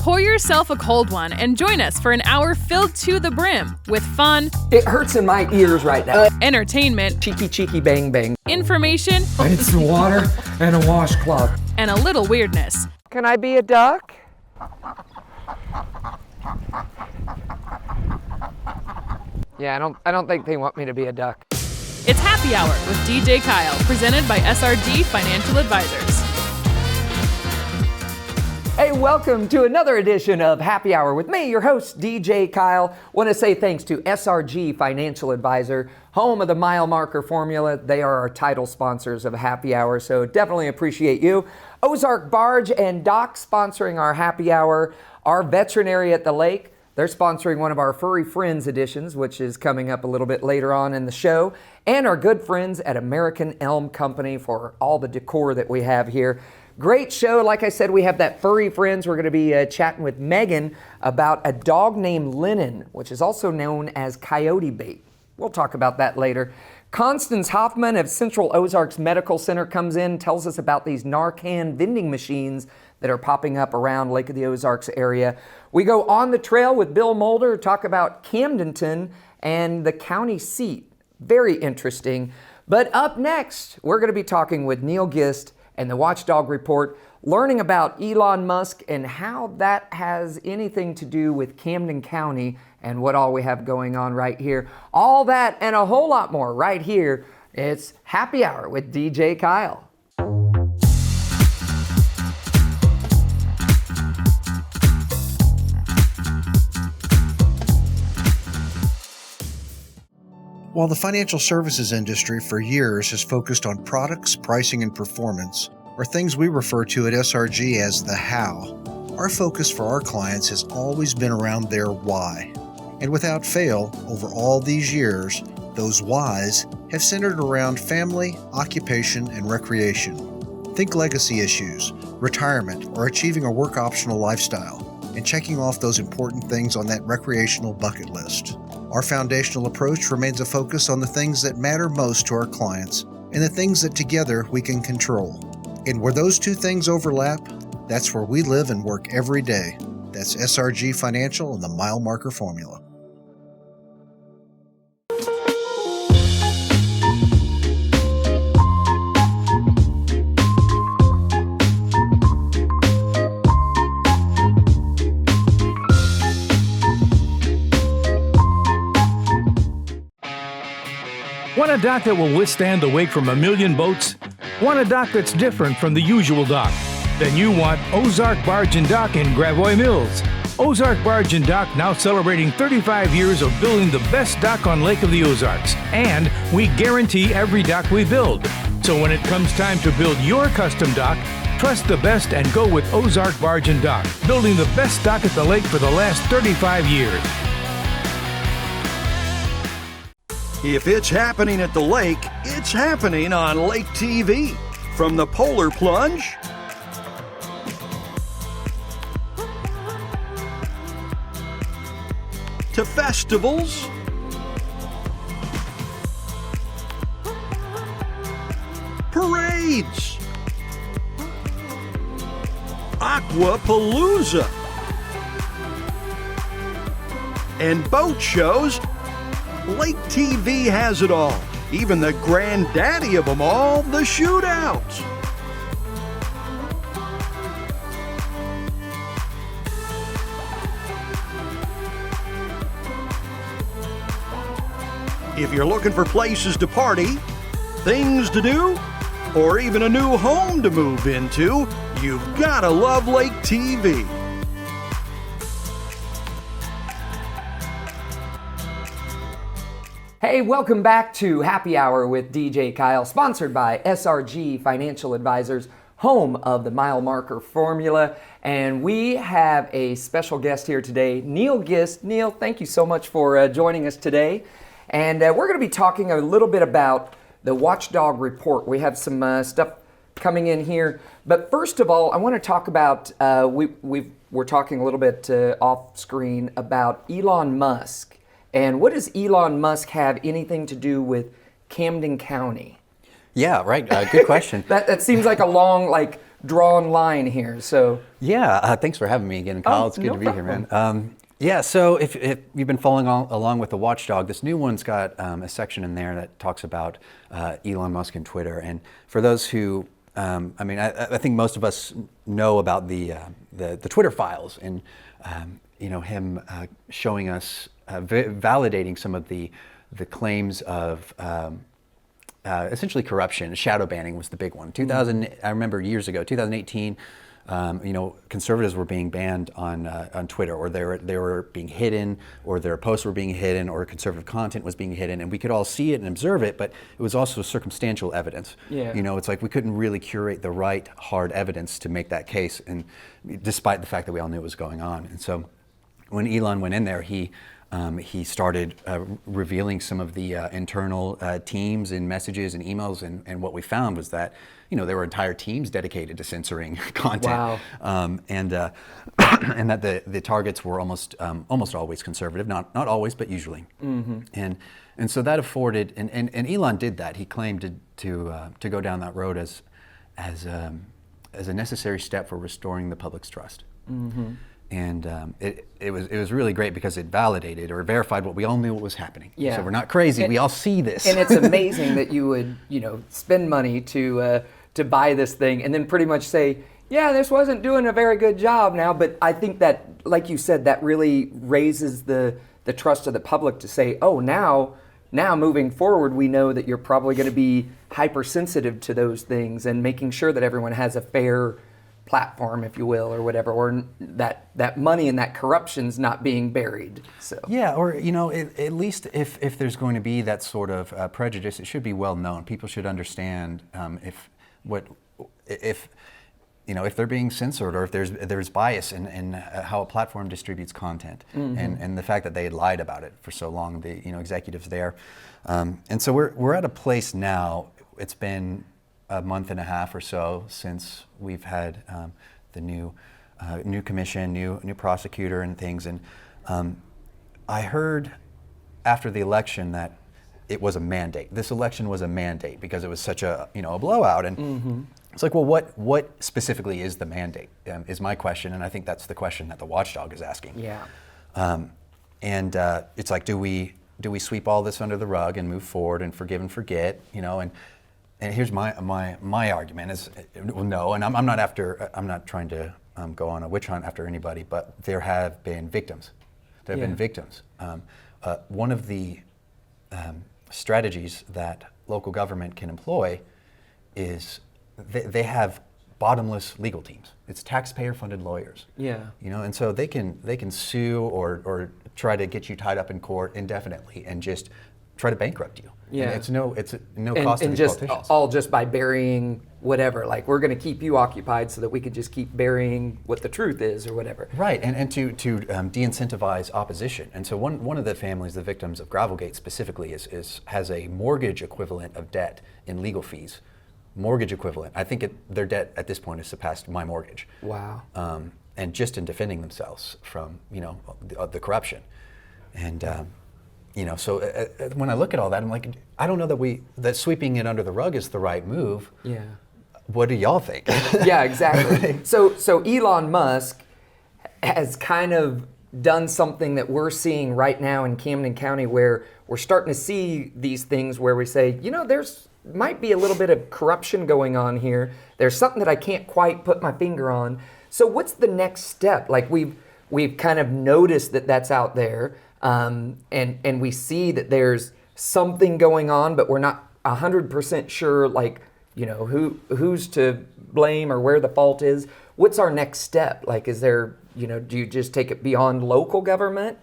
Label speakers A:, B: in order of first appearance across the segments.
A: Pour yourself a cold one and join us for an hour filled to the brim with fun.
B: It hurts in my ears right now.
A: Entertainment.
B: Cheeky, bang, bang.
A: Information.
B: I need some water and a washcloth.
A: And a little weirdness.
B: Can I be a duck? Yeah, I don't think they want me to be a duck.
A: It's Happy Hour with DJ Kyle, presented by SRG Financial Advisors.
B: Hey, welcome to another edition of Happy Hour with me, your host, DJ Kyle. Want to say thanks to SRG Financial Advisor, home of the mile marker formula. They are our title sponsors of Happy Hour, so definitely appreciate you. Ozark Barge and Dock sponsoring our Happy Hour. Our veterinary at the lake, they're sponsoring one of our Furry Friends editions, which is coming up a little bit later on in the show. And our good friends at American Elm Company for all the decor that we have here. Great show. Like I said, we have that Furry Friends. We're going to be chatting with Megan about a dog named Lennon, which is also known as coyote bait. We'll talk about that later. Constance Hoffman of Central Ozarks Medical Center comes in, tells us about these Narcan vending machines that are popping up around Lake of the Ozarks area. We go on the trail with Bill Mulder, talk about Camdenton and the county seat. Very interesting. But up next, we're going to be talking with Neil Gist and the Watchdog Report, learning about Elon Musk and how that has anything to do with Camden County and what all we have going on right here. All that and a whole lot more right here. It's Happy Hour with DJ Kyle.
C: While the financial services industry for years has focused on products, pricing, and performance, or things we refer to at SRG as the how, our focus for our clients has always been around their why. And without fail, over all these years, those whys have centered around family, occupation, and recreation. Think legacy issues, retirement, or achieving a work-optional lifestyle, and checking off those important things on that recreational bucket list. Our foundational approach remains a focus on the things that matter most to our clients and the things that together we can control. And where those two things overlap, that's where we live and work every day. That's SRG Financial and the mile marker formula.
D: Want a dock that will withstand the wake from a million boats? Want a dock that's different from the usual dock? Then you want Ozark Barge and Dock in Gravois Mills. Ozark Barge and Dock now celebrating 35 years of building the best dock on Lake of the Ozarks. And we guarantee every dock we build. So when it comes time to build your custom dock, trust the best and go with Ozark Barge and Dock, building the best dock at the lake for the last 35 years.
E: If it's happening at the lake, it's happening on Lake TV. From the Polar Plunge to festivals parades, Aquapalooza, and boat shows, Lake TV has it all. Even the granddaddy of them all, the shootouts. If you're looking for places to party, things to do, or even a new home to move into, you've gotta love Lake TV.
B: Hey, welcome back to Happy Hour with DJ Kyle, sponsored by SRG Financial Advisors, home of the mile marker formula. And we have a special guest here today, Neil Gist. Neil, thank you so much for joining us today. And we're going to be talking a little bit about the Watchdog Report. We have some stuff coming in here. But first of all, I want to talk about, we're talking a little bit off screen about Elon Musk. And what does Elon Musk have anything to do with Camden County?
F: Yeah, right. Good question.
B: That seems like a long, drawn line here. So
F: Yeah, thanks for having me again, Kyle. It's good
B: no
F: to be
B: problem.
F: here, man. Yeah, so if you've been following along with the Watchdog, this new one's got a section in there that talks about Elon Musk and Twitter. And for those who, I think most of us know about the Twitter files and him showing us, validating some of the claims of essentially corruption. Shadow banning was the big one. I remember years ago, 2018. Conservatives were being banned on Twitter, or they were being hidden, or their posts were being hidden, or conservative content was being hidden, and we could all see it and observe it, but it was also circumstantial evidence.
B: Yeah.
F: It's like we couldn't really curate the right hard evidence to make that case, and despite the fact that we all knew what was going on. And so when Elon went in there, he started revealing some of the internal teams and messages and emails, and what we found was that there were entire teams dedicated to censoring content.
B: Wow.
F: And that the targets were almost always conservative, not always, but usually. Mm-hmm. And so that afforded, and Elon did that. He claimed to go down that road as a necessary step for restoring the public's trust. Mm-hmm. And it was really great because it validated or verified what we all knew what was happening.
B: Yeah.
F: So we're not crazy. We all see this.
B: And it's amazing that you would, spend money to buy this thing and then pretty much say, yeah, this wasn't doing a very good job now. But I think that, like you said, that really raises the trust of the public to say, oh, now moving forward, we know that you're probably going to be hypersensitive to those things and making sure that everyone has a fair platform, if you will, or whatever, or that money and that corruption's not being buried. So
F: yeah, or at least if there's going to be that sort of prejudice, it should be well known. People should understand if they're being censored, or if there's bias in how a platform distributes content, mm-hmm. and the fact that they had lied about it for so long, the executives there, and so we're at a place now. It's been a month and a half or so since we've had the new commission, new prosecutor and things, and I heard after the election that it was a mandate. This election was a mandate because it was such a blowout, and mm-hmm. It's like, well, what specifically is the mandate? Is my question, and I think that's the question that the Watchdog is asking.
B: Yeah.
F: And it's like, do we sweep all this under the rug and move forward and forgive and forget? And here's my argument is, well, no, and I'm not trying to go on a witch hunt after anybody, but there have been victims. There have been victims. One of the strategies that local government can employ is they have bottomless legal teams. It's taxpayer-funded lawyers.
B: Yeah.
F: And so they can sue or try to get you tied up in court indefinitely and just try to bankrupt you.
B: Yeah.
F: And it's no cost to
B: and
F: the
B: just
F: politicians.
B: all just by burying whatever. Like, we're going to keep you occupied so that we could just keep burying what the truth is or whatever.
F: Right, and to de-incentivize opposition. And so one of the families, the victims of Gravelgate specifically, has a mortgage equivalent of debt in legal fees. Mortgage equivalent. I think their debt at this point has surpassed my mortgage.
B: Wow.
F: And just in defending themselves from the corruption, and so when I look at all that, I'm like, I don't know that sweeping it under the rug is the right move.
B: Yeah.
F: What do y'all think?
B: Yeah, exactly. So Elon Musk has kind of done something that we're seeing right now in Camden County, where we're starting to see these things where we say, there's might be a little bit of corruption going on here. There's something that I can't quite put my finger on. So what's the next step? Like, we've kind of noticed that that's out there, and we see that there's something going on, but we're not 100% sure, like, who's to blame or where the fault is. What's our next step? Like, is there, do you just take it beyond local government?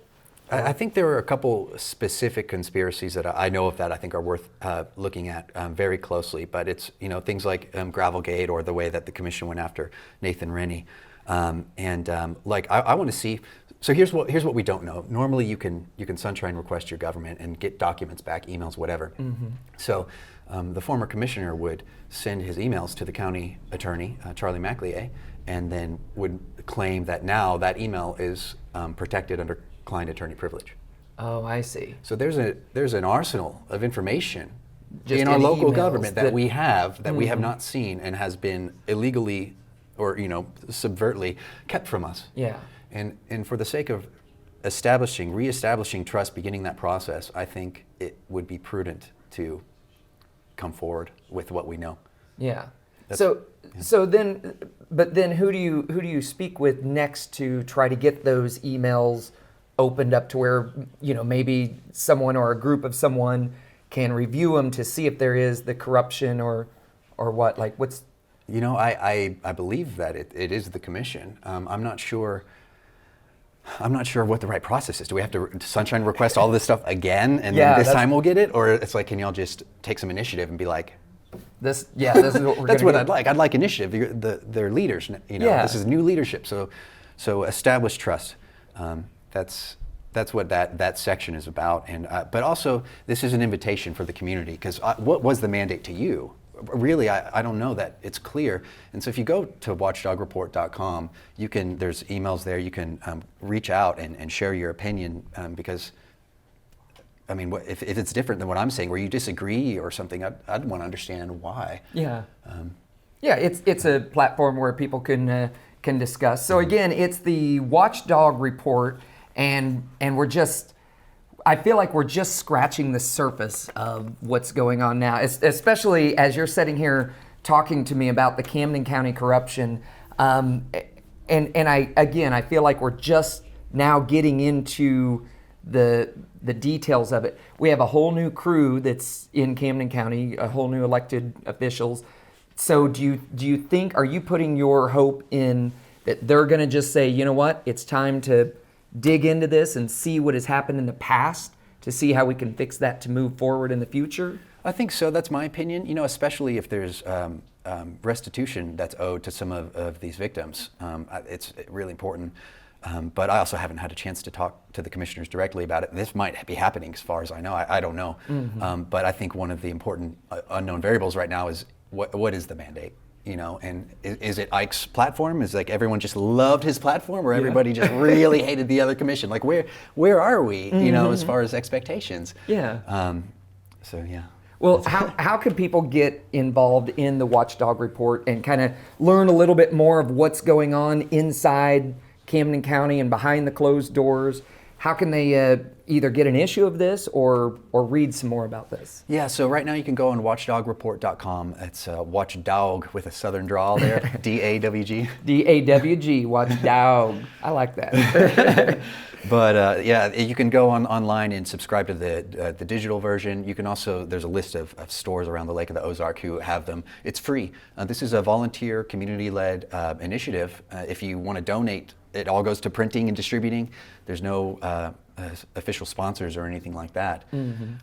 F: I think there are a couple specific conspiracies that I know of that I think are worth looking at very closely. But it's things like Gravelgate, or the way that the commission went after Nathan Rennie, I want to see. So here's what we don't know. Normally you can sunshine request your government and get documents back, emails, whatever. Mm-hmm. So the former commissioner would send his emails to the county attorney, Charlie McLeay, and then would claim that now that email is protected under client-attorney privilege.
B: Oh, I see.
F: So there's an arsenal of information
B: just
F: in our local
B: emails
F: government that we have
B: mm-hmm.
F: not seen and has been illegally or subvertly kept from us.
B: Yeah.
F: And for the sake of reestablishing trust, beginning that process, I think it would be prudent to come forward with what we know.
B: Yeah. So then who do you speak with next to try to get those emails opened up to where, maybe someone or a group of someone can review them to see if there is the corruption or what? Like what's...
F: I believe that it is the commission. I'm not sure what the right process is. Do we have to sunshine request all this stuff again and then this time we'll get it? Or it's like, can y'all just take some initiative and be like,
B: this is what we're
F: that's what
B: get.
F: I'd like. I'd like initiative. They're leaders. This is new leadership. So establish trust. That's what that section is about. And but also this is an invitation for the community, because what was the mandate to you? Really, I don't know that it's clear. And so if you go to watchdogreport.com, there's emails there. You can reach out and share your opinion, because I mean, if it's different than what I'm saying, where you disagree or something, I'd want to understand why.
B: Yeah. It's a platform where people can discuss. So again, it's the Watchdog Report, and I feel like we're just scratching the surface of what's going on now, especially as you're sitting here talking to me about the Camden County corruption. And I feel like we're just now getting into the details of it. We have a whole new crew that's in Camden County, a whole new elected officials. So do you think, are you putting your hope in that they're going to just say, you know what, it's time to dig into this and see what has happened in the past to see how we can fix that to move forward in the future?
F: I think so. That's my opinion. Especially if there's restitution that's owed to some of these victims. It's really important. But I also haven't had a chance to talk to the commissioners directly about it. This might be happening as far as I know. I don't know. Mm-hmm. But I think one of the important unknown variables right now is what is the mandate? And is it Ike's platform? Is like everyone just loved his platform, or everybody just really hated the other commission? Like where are we, as far as expectations?
B: Yeah.
F: Well,
B: how can people get involved in the Watchdog Report and kind of learn a little bit more of what's going on inside Camden County and behind the closed doors? How can they either get an issue of this or read some more about this?
F: Yeah, so right now you can go on watchdogreport.com. It's watchdog with a southern drawl there, D-A-W-G.
B: D-A-W-G, watchdog. I like that.
F: But you can go online and subscribe to the digital version. You can also, there's a list of stores around the Lake of the Ozark who have them. It's free. This is a volunteer, community-led initiative. If you want to donate, it all goes to printing and distributing. There's no official sponsors or anything like that.
B: Mm-hmm.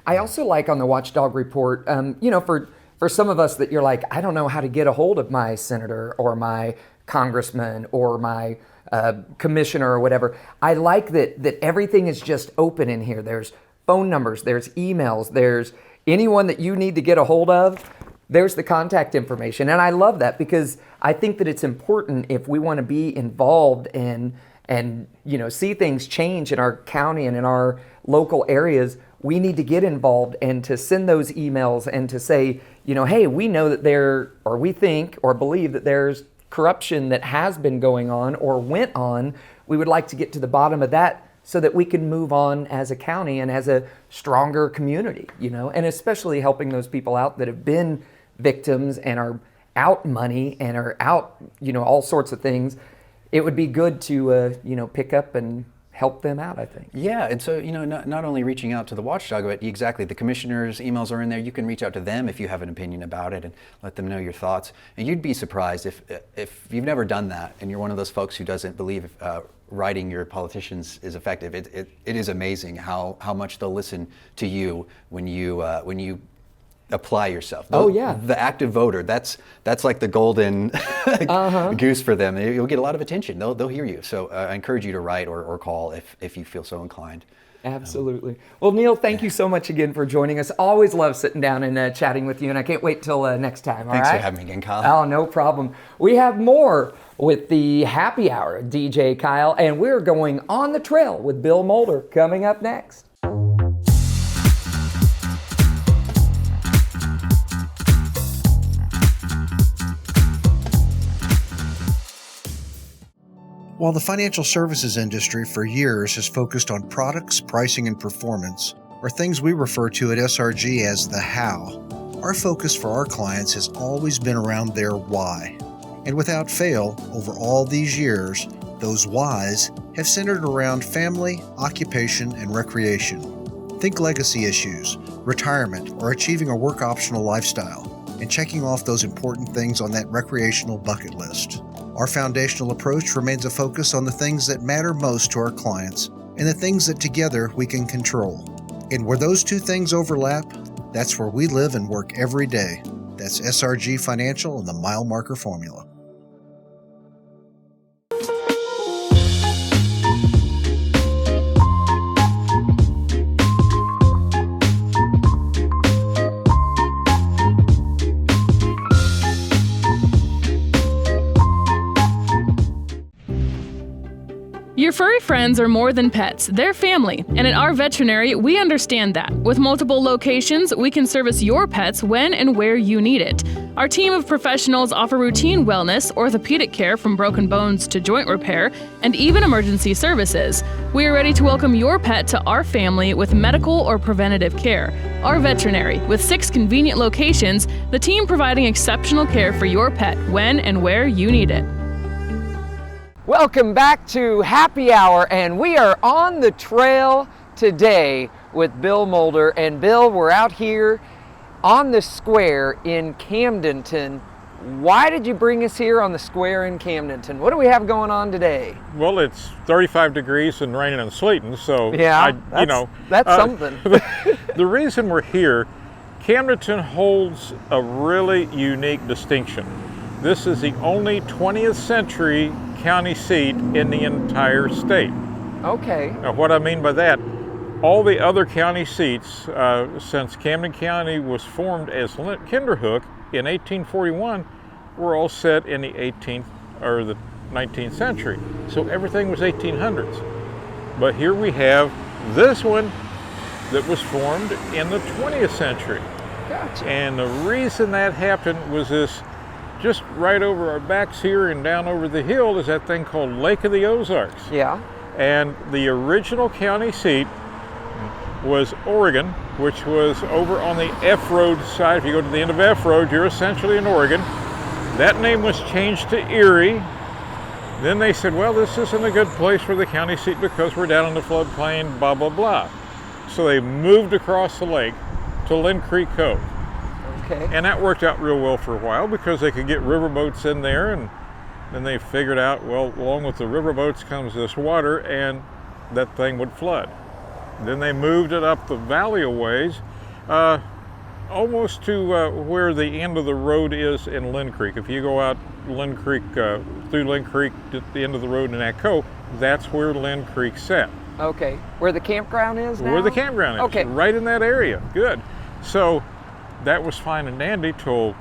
B: I also like on the Watchdog Report, for some of us that you're like, I don't know how to get a hold of my senator or my congressman or my commissioner or whatever. I like that everything is just open in here. There's phone numbers, there's emails, there's anyone that you need to get a hold of. There's the contact information. And I love that, because I think that it's important if we want to be involved and see things change in our county and in our local areas. We need to get involved and to send those emails and to say, hey, we know that we think or believe that there's corruption that has been going on or went on. We would like to get to the bottom of that so that we can move on as a county and as a stronger community, and especially helping those people out that have been victims and are out money and are out, all sorts of things. It would be good to, pick up and help them out, I think.
F: Yeah, and so, not only reaching out to the Watchdog, but exactly, the commissioners' emails are in there. You can reach out to them if you have an opinion about it and let them know your thoughts. And you'd be surprised if you've never done that and you're one of those folks who doesn't believe writing your politicians is effective. It is amazing how much they'll listen to you when you apply yourself. The active voter, that's like the golden goose for them. You'll get a lot of attention. They'll hear you. So I encourage you to write or call if you feel so inclined.
B: Absolutely. Well, Neil, thank you so much again for joining us. Always love sitting down and chatting with you, and I can't wait till next time.
F: Thanks for having me again, Kyle.
B: Oh, no problem. We have more with the Happy Hour, DJ Kyle, and we're going on the trail with Bill Mulder coming up next.
C: While the financial services industry for years has focused on products, pricing, and performance, or things we refer to at SRG as the how, our focus for our clients has always been around their why. And without fail, over all these years, those whys have centered around family, occupation, and recreation. Think legacy issues, retirement, or achieving a work optional lifestyle, and checking off those important things on that recreational bucket list. Our foundational approach remains a focus on the things that matter most to our clients and the things that together we can control. And where those two things overlap, that's where we live and work every day. That's SRG Financial and the Mile Marker Formula.
A: Your furry friends are more than pets, they're family, and at our veterinary, we understand that. With multiple locations, we can service your pets when and where you need it. Our team of professionals offer routine wellness, orthopedic care from broken bones to joint repair, and even emergency services. We are ready to welcome your pet to our family with medical or preventative care. Our veterinary, with 6 convenient locations, the team providing exceptional care for your pet when and where you need it.
B: Welcome back to Happy Hour, and we are on the trail today with Bill Mulder. And Bill, we're out here on the square in Camdenton. Why did you bring us here on the square in Camdenton? What do we have going on today?
G: Well, it's 35 degrees and raining and sleeting, so
B: yeah, that's something.
G: The reason we're here, Camdenton holds a really unique distinction. This is the only 20th century county seat in the entire state.
B: Okay.
G: Now, what I mean by that, all the other county seats, since Camden County was formed as Kinderhook in 1841, were all set in the 18th or the 19th century. So everything was 1800s. But here we have this one that was formed in the 20th century.
B: Gotcha.
G: And the reason that happened was this. Just right over our backs here and down over the hill is that thing called Lake of the Ozarks.
B: Yeah.
G: And the original county seat was Oregon, which was over on the F Road side. If you go to the end of F Road, you're essentially in Oregon. That name was changed to Erie. Then they said, well, this isn't a good place for the county seat because we're down in the floodplain, blah, blah, blah. So they moved across the lake to Lynn Creek Cove.
B: Okay.
G: And that worked out real well for a while because they could get riverboats in there, and then they figured out, well, along with the riverboats comes this water, and that thing would flood. Then they moved it up the valley a ways, almost to where the end of the road is in Lynn Creek. If you go out Lynn Creek, through Lynn Creek to the end of the road in that cove, that's where Lynn Creek set.
B: Okay. Where the campground is now?
G: Where the campground is.
B: Okay.
G: Right in that area. Good. So that was fine and dandy till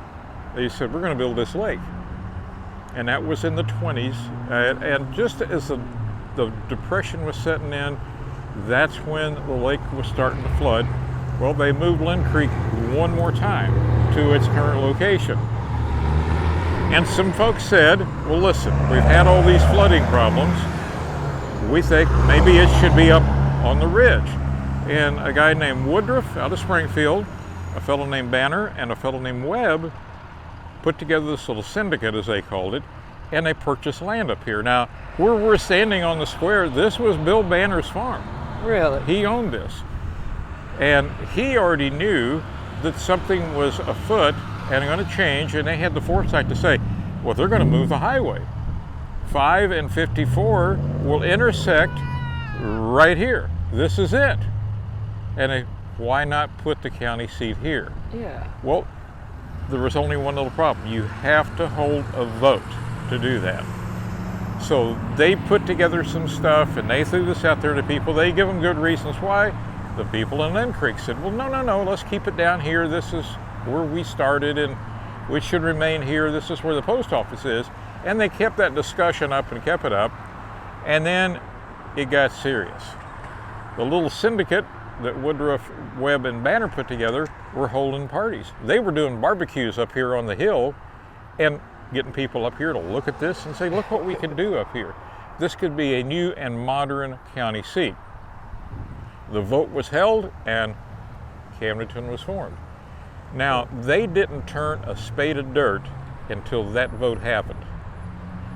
G: they said, we're going to build this lake. And that was in the 20s. And just as the Depression was setting in, that's when the lake was starting to flood. Well, they moved Lynn Creek one more time to its current location. And some folks said, well, listen, we've had all these flooding problems. We think maybe it should be up on the ridge. And a guy named Woodruff out of Springfield, a fellow named Banner, and a fellow named Webb put together this little syndicate, as they called it, and they purchased land up here. Now, where we're standing on the square, this was Bill Banner's farm.
B: Really?
G: He owned this. And he already knew that something was afoot and going to change, and they had the foresight to say, well, they're going to move the highway. 5 and 54 will intersect right here. This is it. And why not put the county seat here?
B: Yeah.
G: Well, there was only one little problem. You have to hold a vote to do that. So they put together some stuff and they threw this out there to people. They give them good reasons why. The people in Lynn Creek said, well, no, let's keep it down here. This is where we started and we should remain here. This is where the post office is. And they kept that discussion up and kept it up. And then it got serious. The little syndicate that Woodruff, Webb, and Banner put together were holding parties. They were doing barbecues up here on the hill and getting people up here to look at this and say, look what we can do up here. this could be a new and modern county seat. The vote was held and Camdenton was formed. Now, they didn't turn a spade of dirt until that vote happened.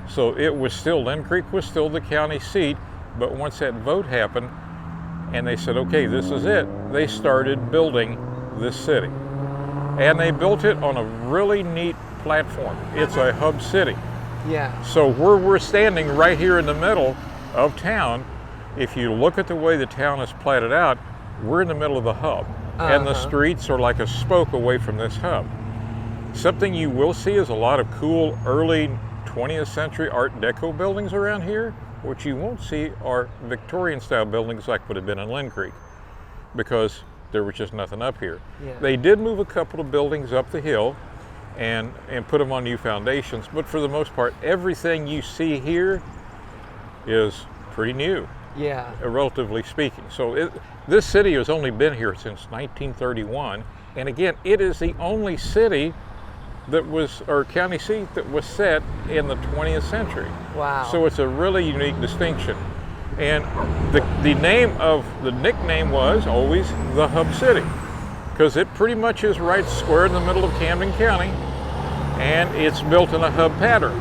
G: So it was still, Lynn Creek was still the county seat, but once that vote happened and they said, okay, this is it, they started building this city. And they built it on a really neat platform. It's a hub city.
B: Yeah.
G: So where we're standing right here in the middle of town, if you look at the way the town is platted out, we're in the middle of the hub. And the streets are like a spoke away from this hub. Something you will see is a lot of cool early 20th century Art Deco buildings around here. What you won't see are Victorian style buildings like would have been in Lynn Creek, because there was just nothing up here.
B: Yeah.
G: They did move a couple of buildings up the hill and put them on new foundations, but for the most part, everything you see here is pretty new.
B: Yeah.
G: Relatively speaking. So this city has only been here since 1931, and again, it is the only city that was, or county seat that was set in the 20th century.
B: Wow.
G: So it's a really unique distinction. And the nickname was always the Hub City, because it pretty much is right square in the middle of Camden County, and it's built in a hub pattern.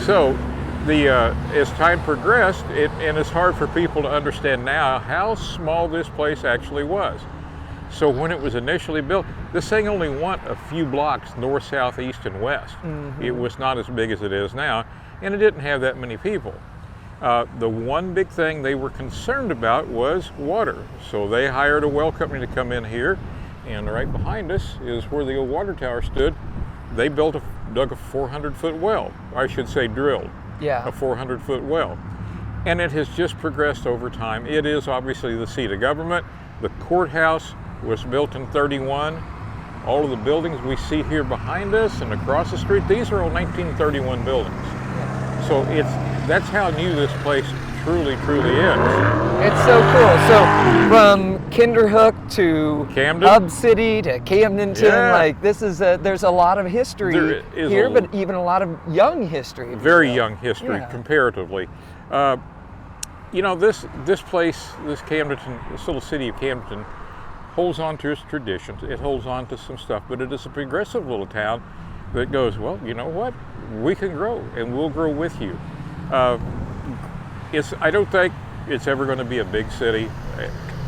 G: So as time progressed, and it's hard for people to understand now how small this place actually was. So when it was initially built, this thing only went a few blocks north, south, east, and west. Mm-hmm. It was not as big as it is now, and it didn't have that many people. The one big thing they were concerned about was water. So they hired a well company to come in here, and right behind us is where the old water tower stood. They dug a 400-foot well, I should say drilled.
B: Yeah.
G: A 400-foot well. And it has just progressed over time. It is obviously the seat of government. The courthouse was built in '31. All of the buildings we see here behind us and across the street, these are all 1931 buildings. So that's how new this place truly is.
B: It's so cool. So from Kinderhook to
G: Camden,
B: Hub City to Camdenton,
G: yeah.
B: Like there's a lot of history here, but even a lot of young history.
G: Very young history,
B: yeah.
G: Comparatively. This place, this Camdenton, this little city of Camdenton, holds on to its traditions. It holds on to some stuff, but it is a progressive little town that goes, well, you know what? We can grow, and we'll grow with you. I don't think it's ever going to be a big city.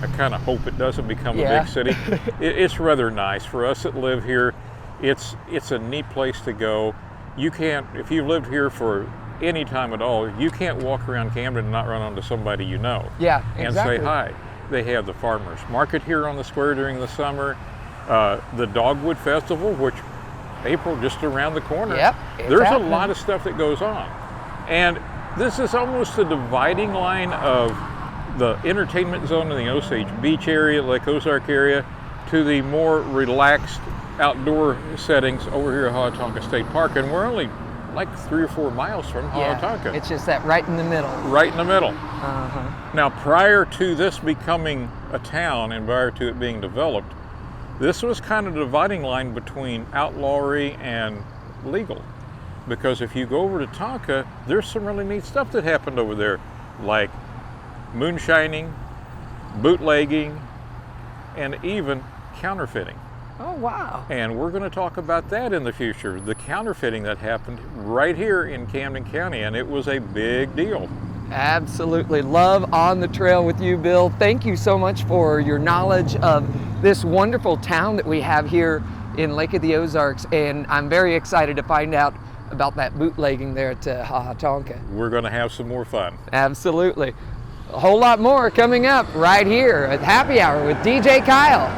G: I kind of hope it doesn't become a big city. It's rather nice for us that live here. It's a neat place to go. You can't, if you've lived here for any time at all, you can't walk around Camden and not run into somebody you know.
B: Yeah, exactly.
G: And say hi. They have the farmers market here on the square during the summer. The Dogwood Festival, which April just around the corner.
B: Yep,
G: There's
B: happening.
G: A lot of stuff that goes on. And this is almost the dividing line of the entertainment zone in the Osage Beach area, Lake Ozark area, to the more relaxed outdoor settings over here at Hawatonka State Park. And we're only like 3 or 4 miles from Hawatonka.
B: Yeah, it's just that right in the middle.
G: Right in the middle.
B: Uh-huh.
G: Now, prior to this becoming a town and prior to it being developed, this was kind of the dividing line between outlawry and legal. Because if you go over to Tonka, there's some really neat stuff that happened over there, like moonshining, bootlegging, and even counterfeiting.
B: Oh, wow.
G: And we're going to talk about that in the future, the counterfeiting that happened right here in Camden County, and it was a big deal.
B: Absolutely. Love On the Trail with you, Bill. Thank you so much for your knowledge of this wonderful town that we have here in Lake of the Ozarks, and I'm very excited to find out about that bootlegging there at Hawatonka.
G: We're going to have some more fun.
B: Absolutely. A whole lot more coming up right here at Happy Hour with DJ Kyle.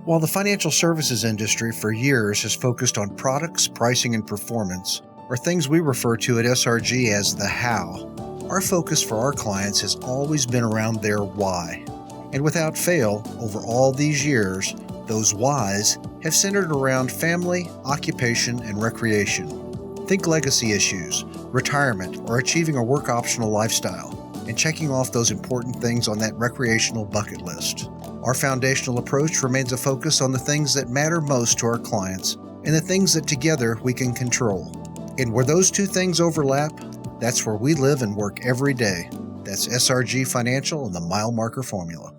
C: While the financial services industry for years has focused on products, pricing, and performance, or things we refer to at SRG as the how, our focus for our clients has always been around their why. And without fail, over all these years, those whys have centered around family, occupation, and recreation. Think legacy issues, retirement, or achieving a work optional lifestyle. and checking off those important things on that recreational bucket list. Our foundational approach remains a focus on the things that matter most to our clients and the things that together we can control. And where those two things overlap, that's where we live and work every day. That's SRG Financial and the Mile Marker Formula.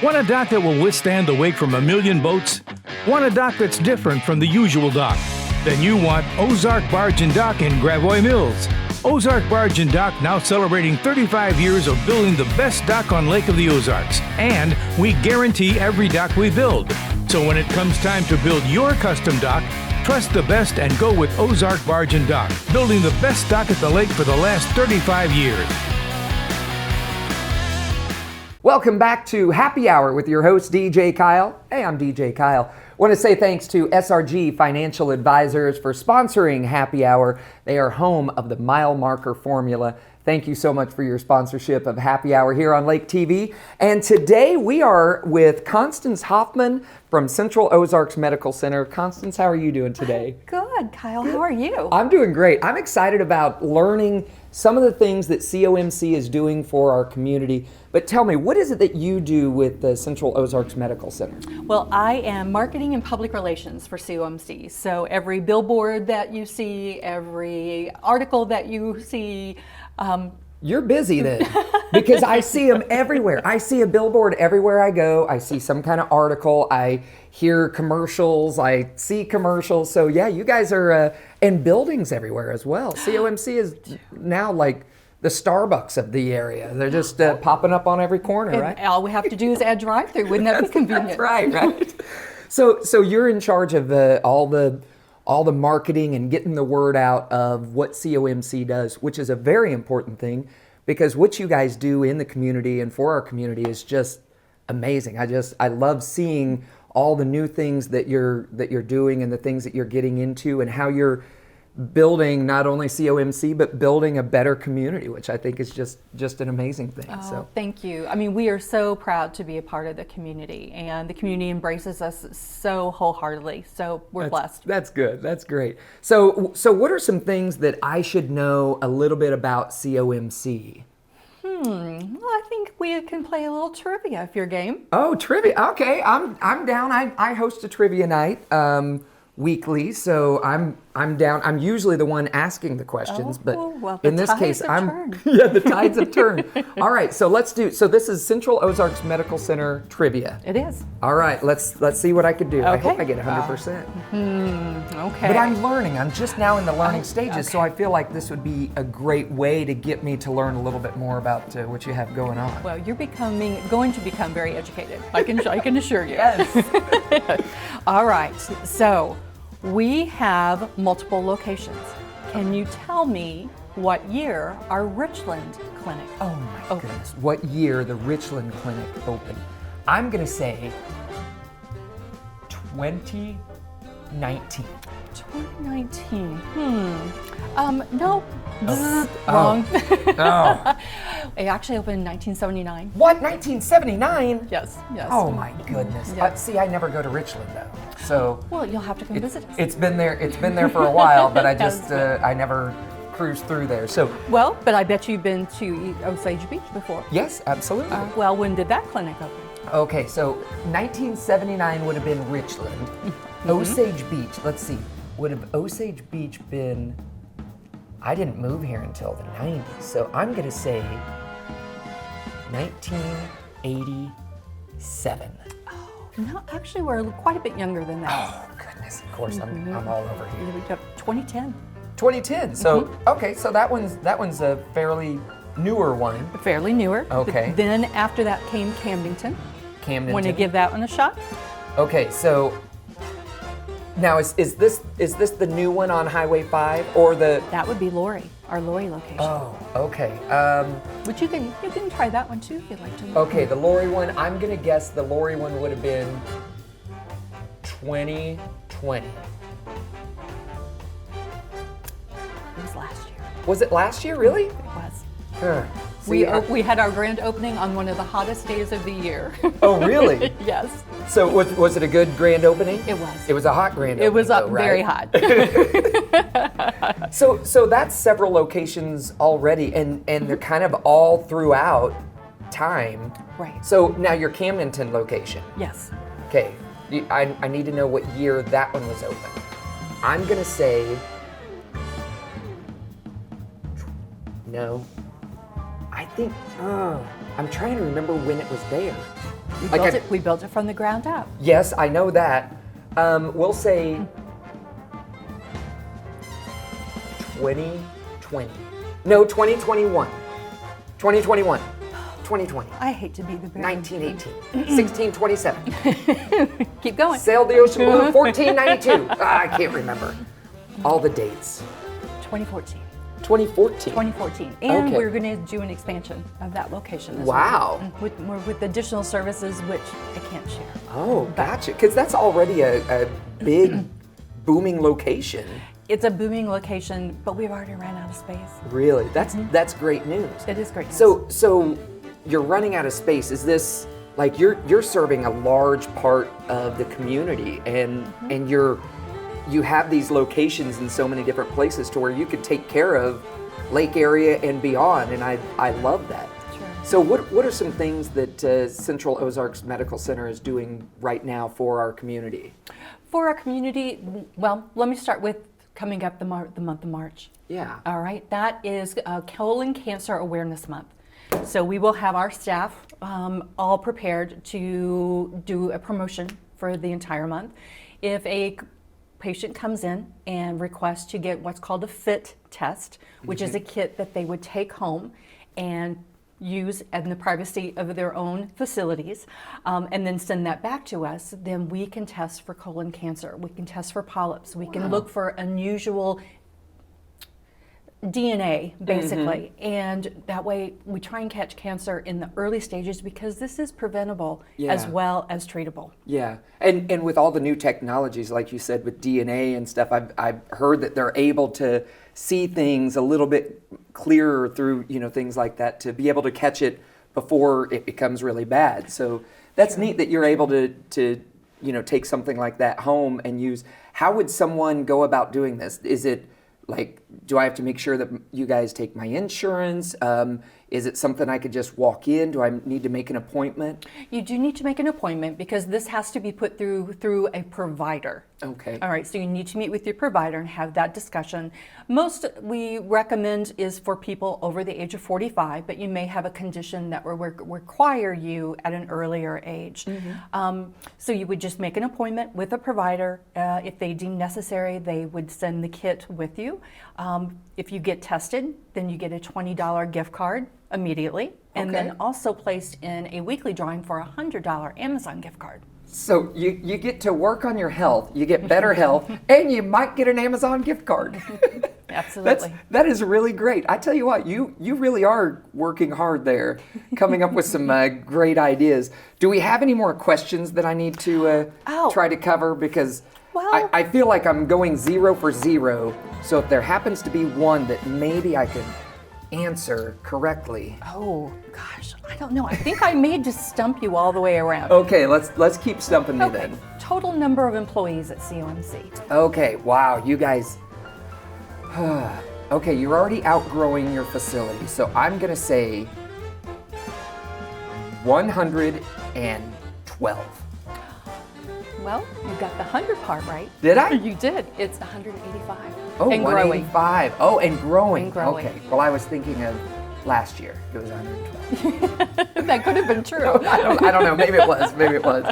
D: Want a dock that will withstand the wake from a million boats? Want a dock that's different from the usual dock? Then you want Ozark Barge and Dock in Gravois Mills. Ozark Barge and Dock now celebrating 35 years of building the best dock on Lake of the Ozarks. And we guarantee every dock we build. So when it comes time to build your custom dock, trust the best and go with Ozark Barge and Dock, building the best dock at the lake for the last 35 years.
B: Welcome back to Happy Hour with your host, DJ Kyle. Hey, I'm DJ Kyle. Want to say thanks to SRG Financial Advisors for sponsoring Happy Hour. They are home of the Mile Marker Formula. Thank you so much for your sponsorship of Happy Hour here on Lake TV. And today we are with Constance Hoffman from Central Ozarks Medical Center. Constance, how are you doing today?
H: Good, Kyle. How are you?
B: I'm doing great. I'm excited about learning some of the things that COMC is doing for our community. But tell me, what is it that you do with the Central Ozarks Medical Center?
H: Well, I am marketing and public relations for COMC. So every billboard that you see, every article that you see.
B: You're busy then, because I see them everywhere. I see a billboard everywhere I go. I see some kind of article. I hear commercials. I see commercials. So yeah, you guys are in buildings everywhere as well. COMC is now like the Starbucks of the area. They're just popping up on every corner,
H: And
B: right?
H: all we have to do is add drive-through. Wouldn't that be convenient?
B: That's right. So you're in charge of all the marketing and getting the word out of what COMC does, which is a very important thing, because what you guys do in the community and for our community is just amazing. I love seeing all the new things that you're doing and the things that you're getting into and how you're building not only COMC but building a better community, which I think is just an amazing thing.
H: Oh,
B: So
H: thank you. I mean, we are so proud to be a part of the community, and the community embraces us so wholeheartedly. So we're blessed.
B: That's good. That's great. So what are some things that I should know a little bit about COMC?
H: Well, I think we can play a little trivia if you're game.
B: Oh, trivia. Okay, I'm down. I host a trivia night weekly, so I'm down. I'm usually the one asking the questions, but
H: well,
B: in this case,
H: tides have turned.
B: Yeah, the tides have turned. All right, so so this is Central Ozarks Medical Center trivia.
H: It is.
B: All right, let's see what I could do. I hope
H: Okay.
B: I get 100%.
H: Okay.
B: But I'm learning. I'm just now in the learning stages, so I feel like this would be a great way to get me to learn a little bit more about what you have going on.
H: Well, you're going to become very educated. I can assure you.
B: Yes.
H: All right. So we have multiple locations. Can you tell me what year our Richland clinic?
B: Oh my goodness. What year the Richland Clinic opened? I'm going to say 2019.
H: 2019. No.
B: Oh.
H: Wrong.
B: Oh.
H: It actually opened in 1979.
B: What? 1979?
H: Yes.
B: Oh my goodness.
H: Yeah.
B: See, I never go to Richland though. So
H: Well, you'll have to come visit us.
B: it's been there for a while, but I just I never cruised through there. So
H: Well, but I bet you've been to Osage Beach before.
B: yes, absolutely.
H: Well, when did that clinic open?
B: Okay, so 1979 would have been Richland. Osage Beach, let's see. Would have Osage Beach been, I didn't move here until the 90s, so I'm gonna say 1987.
H: No, actually, we're quite a bit younger than that.
B: Oh goodness, of course, I'm all over here.
H: We have 2010.
B: 2010, so okay, so that one's a fairly newer one.
H: Fairly newer.
B: Okay.
H: Then after that came Camdenton.
B: Camden.
H: Want to give that one a shot?
B: Okay, so now is this the new one on Highway 5 or the?
H: That would be Lori, our Lori location.
B: Oh, okay.
H: But you can try that one too if you'd like to.
B: Okay, the Lori one. I'm gonna guess the Lori one would have been 2020.
H: It was last year.
B: Was it last year, really?
H: It was.
B: Huh.
H: We had our grand opening on one of the hottest days of the year.
B: Oh, really?
H: Yes.
B: So was it a good grand opening?
H: It was.
B: It was a hot grand opening.
H: It was
B: though, right?
H: very hot.
B: So that's several locations already, and they're kind of all throughout time.
H: Right.
B: So now your Camdenton location.
H: Yes.
B: Okay, I need to know what year that one was open. I'm gonna say, no. I think, I'm trying to remember when it was there.
H: We built it from the ground up.
B: Yes, I know that. We'll say 2020. No, 2021. 2021. 2020.
H: I hate to be the bearer.
B: 1918. 1627.
H: Keep going.
B: Sailed the ocean blue. 1492. I can't remember all the dates.
H: 2014.
B: 2014.
H: 2014. And
B: Okay.
H: we're going to do an expansion of that location as
B: Wow.
H: well. With additional services, which I can't share.
B: Oh, gotcha. Because that's already a big, booming location.
H: It's a booming location, but we've already ran out of space.
B: Really, that's great news.
H: It is great news.
B: So you're running out of space. Is this like you're serving a large part of the community, and you have these locations in so many different places to where you could take care of Lake area and beyond, and I love that.
H: Sure.
B: So what are some things that Central Ozarks Medical Center is doing right now for our community?
H: For our community, well, let me start with coming up the month of March.
B: Yeah.
H: All right, that is Colon Cancer Awareness Month. So we will have our staff all prepared to do a promotion for the entire month. If a patient comes in and requests to get what's called a FIT test, which is a kit that they would take home and use in the privacy of their own facilities, and then send that back to us, then we can test for colon cancer. We can test for polyps. We can look for unusual DNA, basically, and that way we try and catch cancer in the early stages because this is preventable as well as treatable.
B: Yeah, and with all the new technologies, like you said, with DNA and stuff, I've heard that they're able to see things a little bit clearer through things like that to be able to catch it before it becomes really bad. So that's neat that you're able to take something like that home and use. How would someone go about doing this? Is it like, do I have to make sure that you guys take my insurance? Is it something I could just walk in? Do I need to make an appointment?
H: You do need to make an appointment because this has to be put through a provider.
B: Okay.
H: All right, so you need to meet with your provider and have that discussion. Most we recommend is for people over the age of 45, but you may have a condition that will require you at an earlier age. So you would just make an appointment with a provider. If they deem necessary, they would send the kit with you. If you get tested, then you get a $20 gift card immediately, and then also placed in a weekly drawing for a $100 Amazon gift card.
B: So you get to work on your health, you get better health, and you might get an Amazon gift card.
H: Absolutely.
B: That is really great. I tell you what, you really are working hard there, coming up with some great ideas. Do we have any more questions that I need to try to cover? Because I feel like I'm going 0 for 0. So if there happens to be one that maybe I could answer correctly.
H: Oh gosh, I don't know. I think I may just stump you all the way around.
B: Okay, let's keep stumping me then.
H: Total number of employees at COMC.
B: Okay, wow, you guys. Okay, you're already outgrowing your facility, so I'm gonna say 112.
H: Well, you got the 100 part right.
B: Did I?
H: You did. It's 185.
B: Oh,
H: and
B: 185.
H: growing.
B: Oh, and growing.
H: And growing.
B: Okay. Well, I was thinking of last year. It was 112.
H: That could have been true.
B: I don't know. Maybe it was. Maybe it was.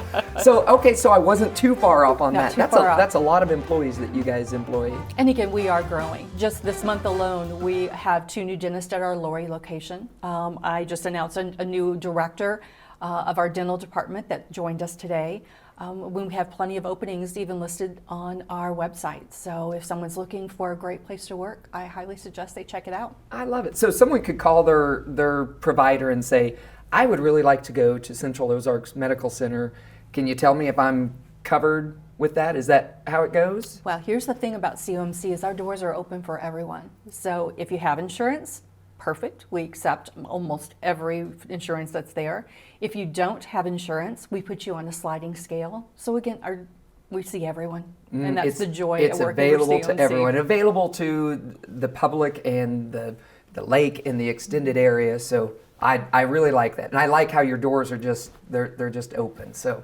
B: So, okay, so I wasn't too far off on that. That's a lot of employees that you guys employ.
H: And again, we are growing. Just this month alone, we have 2 new dentists at our Laurie location. I just announced a new director of our dental department that joined us today. When we have plenty of openings even listed on our website. So if someone's looking for a great place to work, I highly suggest they check it out.
B: I love it. So someone could call their provider and say, I would really like to go to Central Ozarks Medical Center. Can you tell me if I'm covered with that? Is that how it goes?
H: Well, here's the thing about COMC is our doors are open for everyone. So if you have insurance, perfect. We accept almost every insurance that's there. If you don't have insurance, we put you on a sliding scale. So again, we see everyone, and that's the joy of working for COMC.
B: It's available to everyone, available to the public and the lake and the extended area. So I really like that, and I like how your doors are they're just open. So,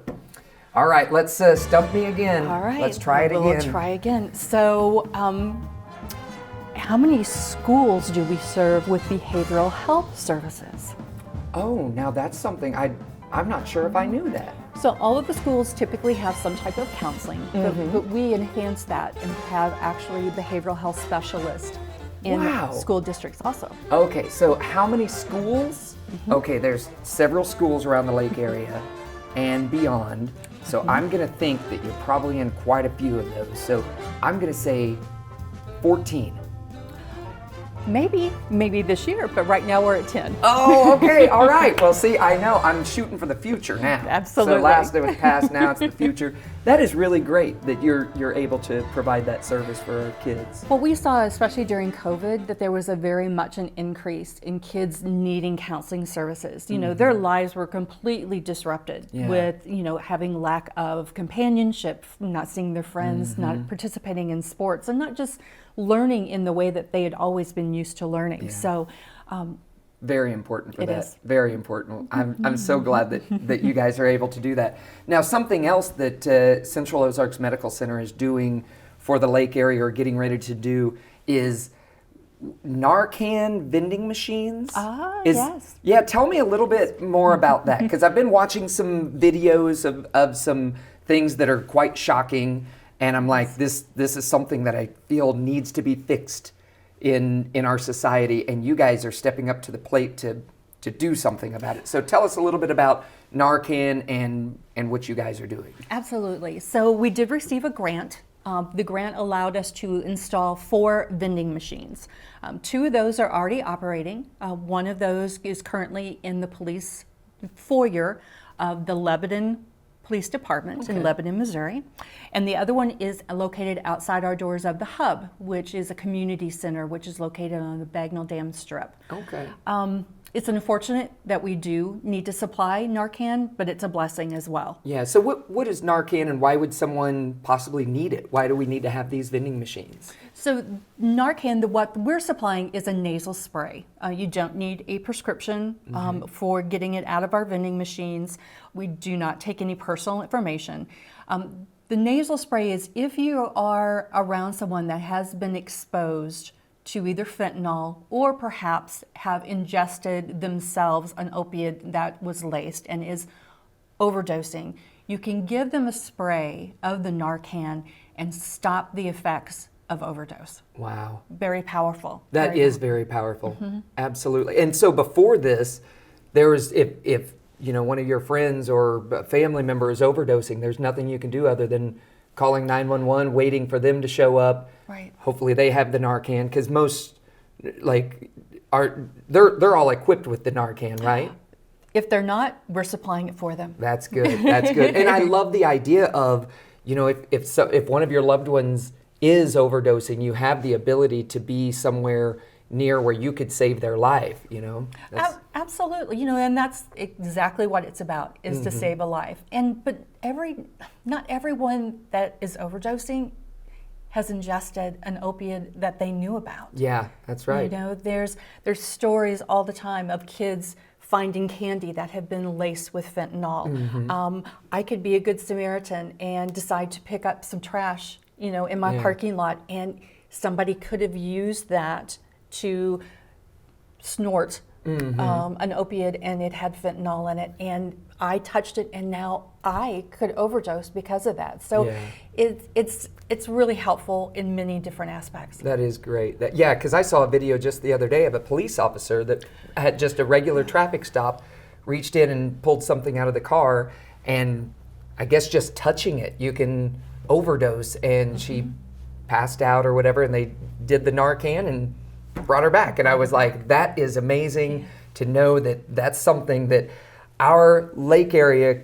B: all right, let's stump me again.
H: All right,
B: let's try it again.
H: We'll try again. So, how many schools do we serve with behavioral health services?
B: Oh, now that's something I'm not sure if I knew that.
H: So all of the schools typically have some type of counseling, but we enhance that and have actually behavioral health specialists in school districts also.
B: Okay, so how many schools? Okay, there's several schools around the lake area and beyond. So I'm gonna think that you're probably in quite a few of those. So I'm gonna say 14.
H: Maybe this year, but right now we're at 10.
B: Oh, okay, all right. Well, see, I know I'm shooting for the future now.
H: Absolutely.
B: So last it was past, now it's the future. That is really great that you're able to provide that service for our kids.
H: Well, we saw, especially during COVID, that there was a very much an increase in kids needing counseling services. You know, their lives were completely disrupted with, having lack of companionship, not seeing their friends, not participating in sports, and not just learning in the way that they had always been used to learning. Yeah. So
B: very important for that.
H: Is.
B: Very important. I'm so glad that you guys are able to do that. Now, something else that Central Ozarks Medical Center is doing for the lake area, or getting ready to do, is Narcan vending machines.
H: Yes.
B: Yeah, tell me a little bit more about that, because I've been watching some videos of some things that are quite shocking. And I'm like, this is something that I feel needs to be fixed in our society, and you guys are stepping up to the plate to do something about it. So tell us a little bit about Narcan and what you guys are doing.
H: Absolutely. So we did receive a grant. The grant allowed us to install 4 vending machines. 2 of those are already operating. One of those is currently in the police foyer of the Lebanon Police Department in Lebanon, Missouri. And the other one is located outside our doors of the Hub, which is a community center, which is located on the Bagnell Dam Strip.
B: Okay.
H: It's unfortunate that we do need to supply Narcan, but it's a blessing as well.
B: Yeah, so what is Narcan, and why would someone possibly need it? Why do we need to have these vending machines?
H: So Narcan, what we're supplying is a nasal spray. You don't need a prescription for getting it out of our vending machines. We do not take any personal information. The nasal spray is if you are around someone that has been exposed to either fentanyl or perhaps have ingested themselves an opiate that was laced and is overdosing, you can give them a spray of the Narcan and stop the effects of overdose.
B: Wow.
H: Very powerful.
B: That is very powerful. Absolutely. And so before this, there was, if one of your friends or a family member is overdosing, there's nothing you can do other than calling 911, waiting for them to show up.
H: Right.
B: Hopefully they have the Narcan, because most they're all equipped with the Narcan, right?
H: If they're not, we're supplying it for them.
B: That's good. That's good. And I love the idea of, if one of your loved ones is overdosing, you have the ability to be somewhere near where you could save their life,
H: Absolutely, and that's exactly what it's about, is to save a life. But not everyone that is overdosing has ingested an opiate that they knew about.
B: Yeah, that's right.
H: There's stories all the time of kids finding candy that have been laced with fentanyl. I could be a good Samaritan and decide to pick up some trash, in my parking lot, and somebody could have used that to snort an opiate, and it had fentanyl in it, and I touched it, and now I could overdose because of that. So it's really helpful in many different aspects.
B: That is great. Because I saw a video just the other day of a police officer that had just a regular traffic stop, reached in and pulled something out of the car, and I guess just touching it, you can overdose, and she passed out or whatever, and they did the Narcan and brought her back. And I was like, that is amazing to know that that's something that our Lake area,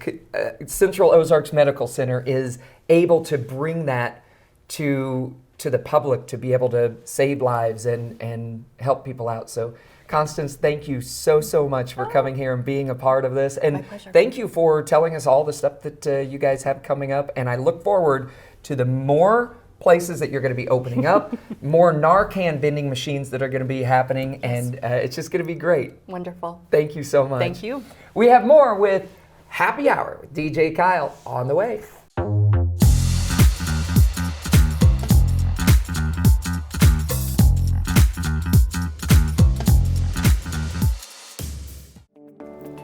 B: Central Ozarks Medical Center, is able to bring that to the public to be able to save lives and help people out. So Constance, thank you so much for coming here and being a part of this. And thank you for telling us all the stuff that you guys have coming up. And I look forward to the more places that you're going to be opening up, more Narcan vending machines that are going to be happening, and it's just going to be great.
H: Wonderful.
B: Thank you so much.
H: Thank you.
B: We have more with Happy Hour with DJ Kyle on the way.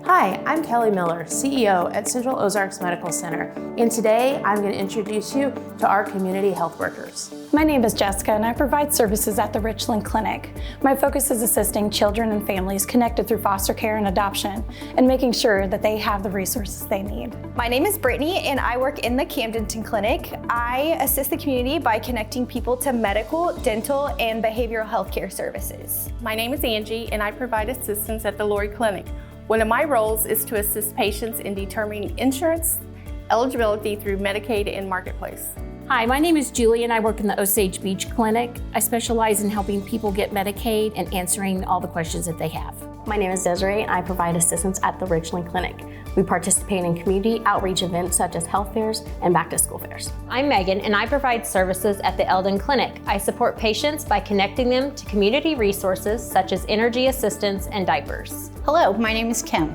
I: Hi, I'm Kelly Miller, CEO at Central Ozarks Medical Center, and today I'm going to introduce you to our community health workers.
J: My name is Jessica and I provide services at the Richland Clinic. My focus is assisting children and families connected through foster care and adoption and making sure that they have the resources they need.
K: My name is Brittany and I work in the Camdenton Clinic. I assist the community by connecting people to medical, dental, and behavioral health care services.
L: My name is Angie and I provide assistance at the Lori Clinic. One of my roles is to assist patients in determining insurance eligibility through Medicaid and Marketplace.
M: Hi, my name is Julie and I work in the Osage Beach Clinic. I specialize in helping people get Medicaid and answering all the questions that they have.
N: My name is Desiree and I provide assistance at the Richland Clinic. We participate in community outreach events such as health fairs and back to school fairs.
O: I'm Megan and I provide services at the Eldon Clinic. I support patients by connecting them to community resources such as energy assistance and diapers.
P: Hello, my name is Kim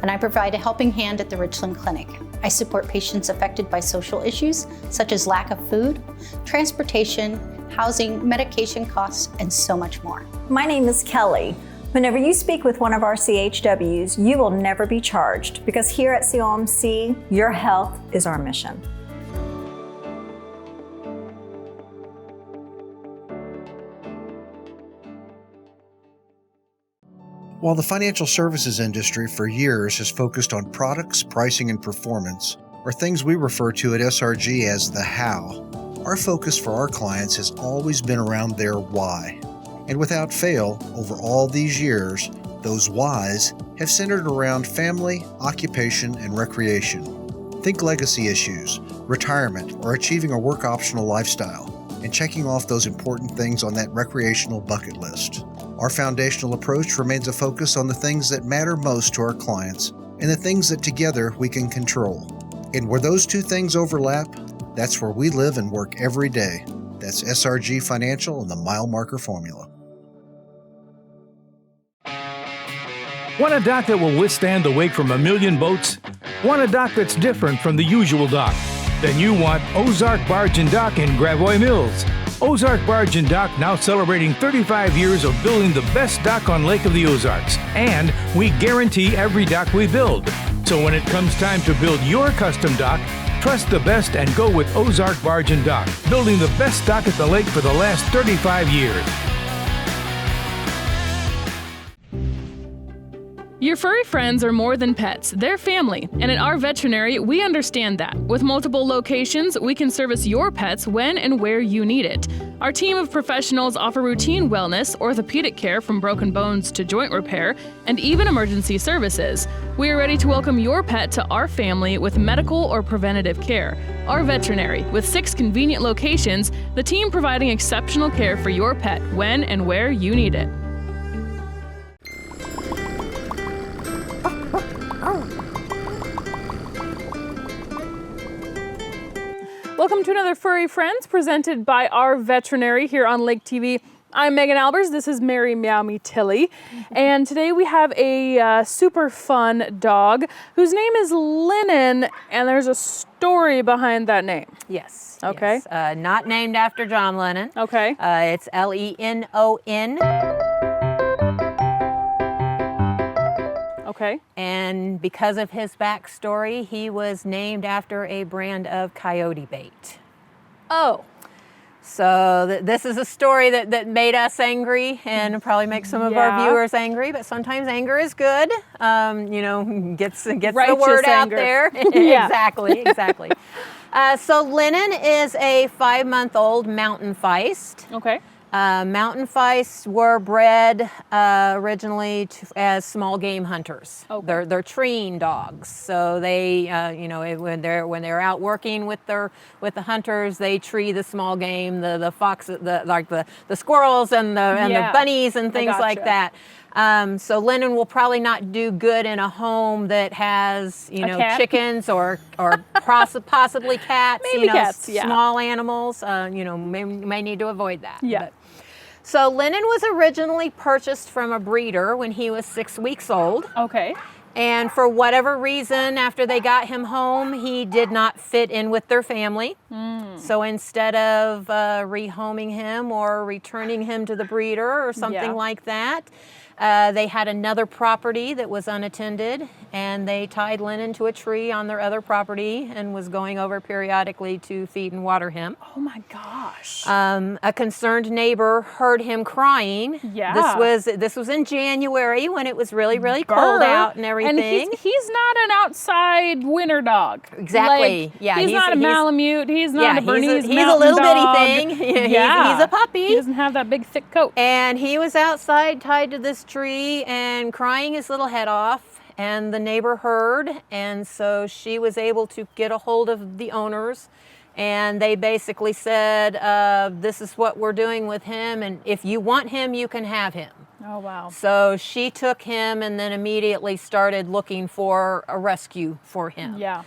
P: and I provide a helping hand at the Richland Clinic. I support patients affected by social issues such as lack of food, transportation, housing, medication costs, and so much more.
Q: My name is Kelly. Whenever you speak with one of our CHWs, you will never be charged because here at COMC, your health is our mission.
C: While the financial services industry for years has focused on products, pricing, and performance, or things we refer to at SRG as the how, our focus for our clients has always been around their why. And without fail, over all these years, those whys have centered around family, occupation, and recreation. Think legacy issues, retirement, or achieving a work-optional lifestyle, and checking off those important things on that recreational bucket list. Our foundational approach remains a focus on the things that matter most to our clients and the things that together we can control. And where those two things overlap, that's where we live and work every day. That's SRG Financial and the mile marker formula.
D: Want a dock that will withstand the wake from a million boats? Want a dock that's different from the usual dock? Then you want Ozark Barge and Dock in Gravois Mills. Ozark Barge and Dock now celebrating 35 years of building the best dock on Lake of the Ozarks. And we guarantee every dock we build. So when it comes time to build your custom dock, trust the best and go with Ozark Barge and Dock, building the best dock at the lake for the last 35 years.
A: Your furry friends are more than pets, they're family. And at our veterinary, we understand that. With multiple locations, we can service your pets when and where you need it. Our team of professionals offer routine wellness, orthopedic care from broken bones to joint repair, and even emergency services. We are ready to welcome your pet to our family with medical or preventative care. Our veterinary, with 6 convenient locations, the team providing exceptional care for your pet when and where you need it. Welcome to another Furry Friends presented by our veterinary here on Lake TV. I'm Megan Albers, this is Mary Meow Me Tilly, and today we have a super fun dog whose name is Lennon, and there's a story behind that name.
R: Yes.
A: Okay.
R: Yes. Not named after John Lennon.
A: Okay.
R: It's Lenon.
A: Okay.
R: And because of his backstory, he was named after a brand of coyote bait.
A: Oh.
R: So this is a story that made us angry and probably makes some of our viewers angry, but sometimes anger is good. You know, gets the word out there. Exactly. So Lennon is a 5-month-old mountain feist.
A: Okay.
R: Mountain Feists were bred originally as small game hunters. Okay. They're treeing dogs, so they, when they're out working with the hunters, they tree the small game, the fox, the squirrels and the bunnies and things like that. So Lennon will probably not do good in a home that has, chickens or possibly cats.
A: Maybe cats,
R: small animals. May need to avoid that.
A: Yeah.
R: But. So Lennon was originally purchased from a breeder when he was 6 weeks old.
A: Okay.
R: And for whatever reason, after they got him home, he did not fit in with their family. So instead of rehoming him or returning him to the breeder or something like that, they had another property that was unattended, and they tied Lennon to a tree on their other property and was going over periodically to feed and water him.
A: Oh my gosh.
R: A concerned neighbor heard him crying.
A: Yeah.
R: This was in January when it was really, really cold out and everything.
A: And he's not an outside winter dog.
R: Exactly.
A: He's not a Malamute. He's not a Bernese
R: he's a little
A: dog.
R: bitty thing. He's a puppy.
A: He doesn't have that big thick coat.
R: And he was outside tied to this tree and crying his little head off, and the neighbor heard, and so she was able to get a hold of the owners, and they basically said, this is what we're doing with him, and if you want him, you can have him.
A: Oh, wow.
R: So she took him and then immediately started looking for a rescue for him.
A: Yeah.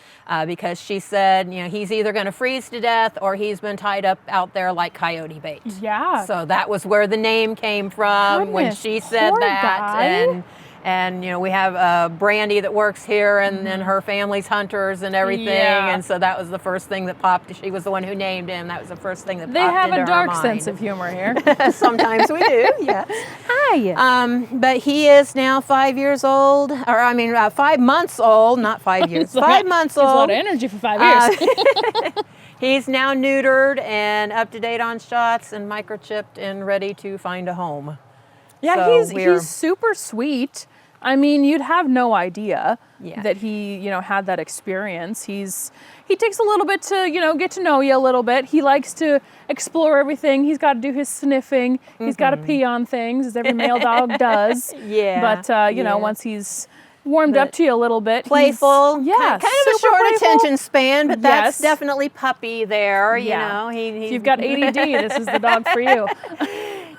R: Because she said, he's either going to freeze to death or he's been tied up out there like coyote bait.
A: Yeah.
R: So that was where the name came from when she said that.
A: Guy.
R: And we have Brandy that works here, and then her family's hunters and everything.
A: Yeah.
R: And so that was the first thing that popped. She was the one who named him. That was the first thing that
A: they
R: popped
A: have
R: into
A: a dark
R: her mind.
A: sense of humor here.
R: Sometimes we do, yes.
A: Hi.
R: But he is now 5 years old, 5 months old, not 5 years. 5 months old.
A: He's a lot of energy for 5 years.
R: He's now neutered and up to date on shots and microchipped and ready to find a home.
A: Yeah,
R: So
A: he's super sweet. I mean, you'd have no idea that he, had that experience. He takes a little bit to, get to know you a little bit. He likes to explore everything. He's got to do his sniffing. He's got to pee on things, as every male dog does.
R: Yeah.
A: But once he's warmed up to you a little bit,
R: playful,
A: kind
R: of a short
A: playful.
R: attention span, but that's definitely puppy there.
A: If you've got ADD, this is the dog for you.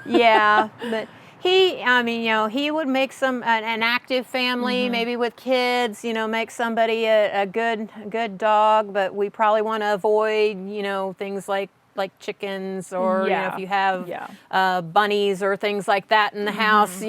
R: Yeah, but. He would make an active family, maybe with kids, make somebody a good dog, but we probably want to avoid, things like chickens or if you have bunnies or things like that in the house,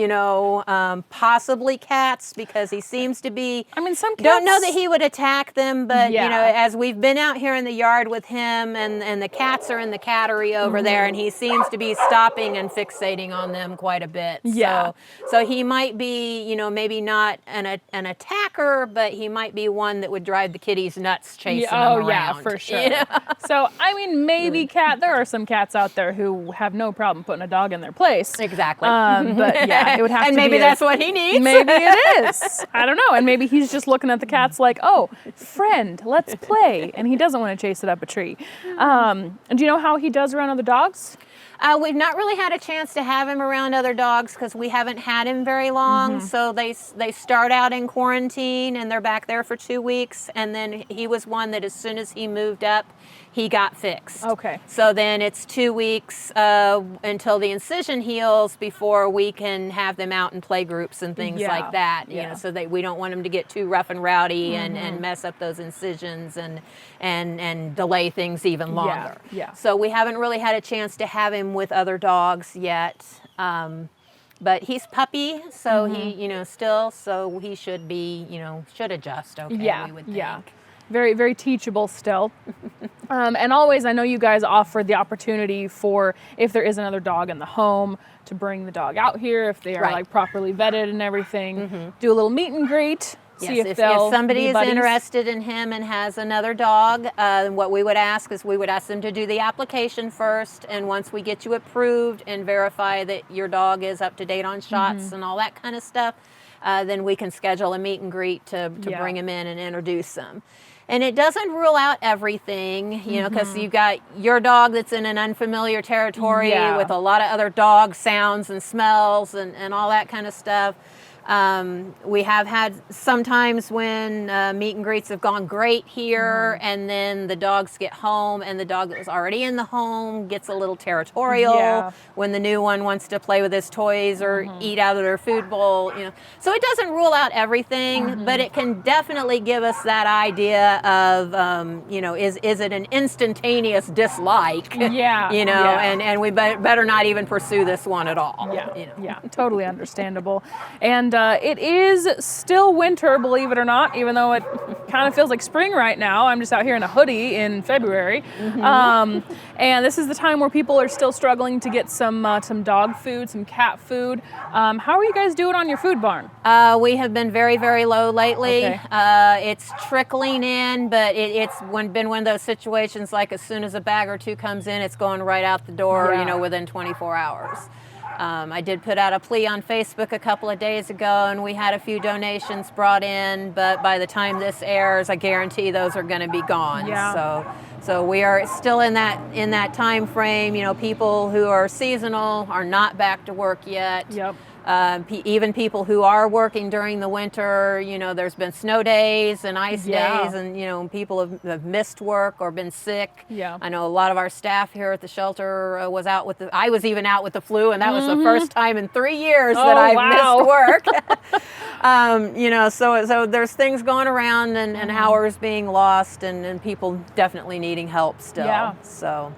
R: possibly cats, because he seems to be.
A: Some cats
R: don't know that he would attack them, but as we've been out here in the yard with him, and the cats are in the cattery over there, and he seems to be stopping and fixating on them quite a bit.
A: Yeah.
R: So he might be, maybe not an attacker, but he might be one that would drive the kitties nuts chasing them around.
A: Yeah, for sure. So maybe there are some cats out there who have no problem putting a dog in their place.
R: Exactly.
A: But it would have to be.
R: And maybe that's what he needs.
A: Maybe it is. I don't know. And maybe he's just looking at the cats like, oh, friend, let's play. And he doesn't want to chase it up a tree. And do you know how he does around other dogs?
R: We've not really had a chance to have him around other dogs because we haven't had him very long. So they start out in quarantine and they're back there for 2 weeks. And then he was one that as soon as he moved up, he got fixed.
A: Okay.
R: So then it's 2 weeks until the incision heals before we can have them out in play groups and things like that. So that we don't want them to get too rough and rowdy and mess up those incisions and delay things even longer.
A: Yeah.
R: So we haven't really had a chance to have him with other dogs yet. But he's puppy, so so he should be, should adjust okay, we would think.
A: Yeah. Very, very teachable still. And always, I know you guys offer the opportunity for, if there is another dog in the home, to bring the dog out here if they are properly vetted and everything. Do a little meet and greet. See
R: if somebody is interested in him and has another dog, what we would ask is we would ask them to do the application first, and once we get you approved and verify that your dog is up to date on shots and all that kind of stuff, then we can schedule a meet and greet to bring them in and introduce them. And it doesn't rule out everything, you know, because you've got your dog that's in an unfamiliar territory with a lot of other dog sounds and smells and all that kind of stuff. We have had sometimes when meet and greets have gone great here, and then the dogs get home and the dog that was already in the home gets a little territorial when the new one wants to play with his toys or eat out of their food bowl, you know. So it doesn't rule out everything, but it can definitely give us that idea of, you know, is it an instantaneous dislike? You know, and we better not even pursue this one at all. You know?
A: Totally understandable. And it is still winter, believe it or not, even though it kind of feels like spring right now. I'm just out here in a hoodie in February. And this is the time where people are still struggling to get some dog food, some cat food. How are you guys doing on your food barn?
R: We have been very, very low lately. It's trickling in, but it's been one of those situations like as soon as a bag or two comes in, it's going right out the door, you know, within 24 hours. I did put out a plea on Facebook a couple of days ago, and we had a few donations brought in, but by the time this airs, I guarantee those are going to be gone. So we are still in that time frame. You know, people who are seasonal are not back to work yet. Even people who are working during the winter, you know, there's been snow days and ice days, and, you know, people have missed work or been sick. I know a lot of our staff here at the shelter I was even out with the flu, and that was the first time in 3 years that I've missed work. You know, so there's things going around and hours being lost and people definitely needing help still. So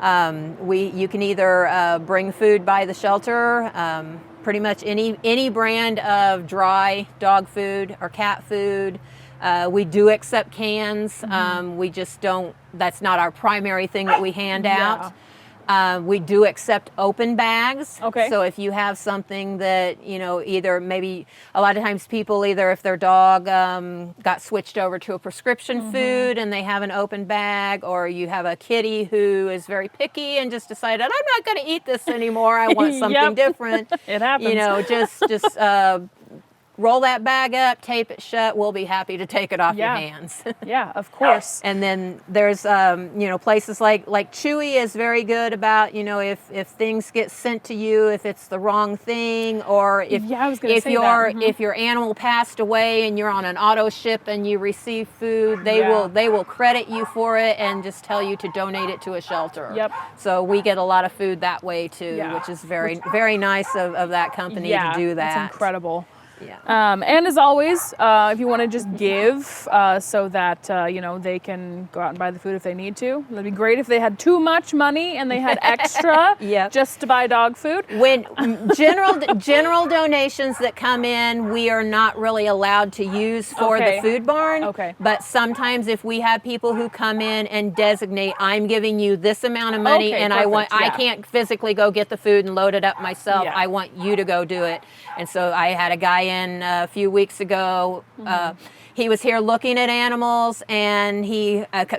R: you can either bring food by the shelter, pretty much any brand of dry dog food or cat food. We do accept cans. We just don't, that's not our primary thing that we hand out. We do accept open bags. So if you have something that, you know, either maybe a lot of times people either if their dog got switched over to a prescription food and they have an open bag, or you have a kitty who is very picky and just decided, I'm not going to eat this anymore. I want something different.
A: It happens.
R: You know, just roll that bag up, tape it shut. We'll be happy to take it off your hands.
A: Of course.
R: And then there's, you know, places like Chewy is very good about, you know, if things get sent to you, if it's the wrong thing, or if your animal passed away and you're on an auto ship and you receive food, they will credit you for it and just tell you to donate it to a shelter. So we get a lot of food that way too, which is very, very nice of that company to do that.
A: That's incredible. And as always, if you want to just give so that, you know, they can go out and buy the food if they need to. It'd be great if they had too much money and they had extra just to buy dog food.
R: When general donations that come in, we are not really allowed to use for the food barn. But sometimes if we have people who come in and designate, I'm giving you this amount of money and I can't physically go get the food and load it up myself. I want you to go do it. And so I had a guy in a few weeks ago. He was here looking at animals, and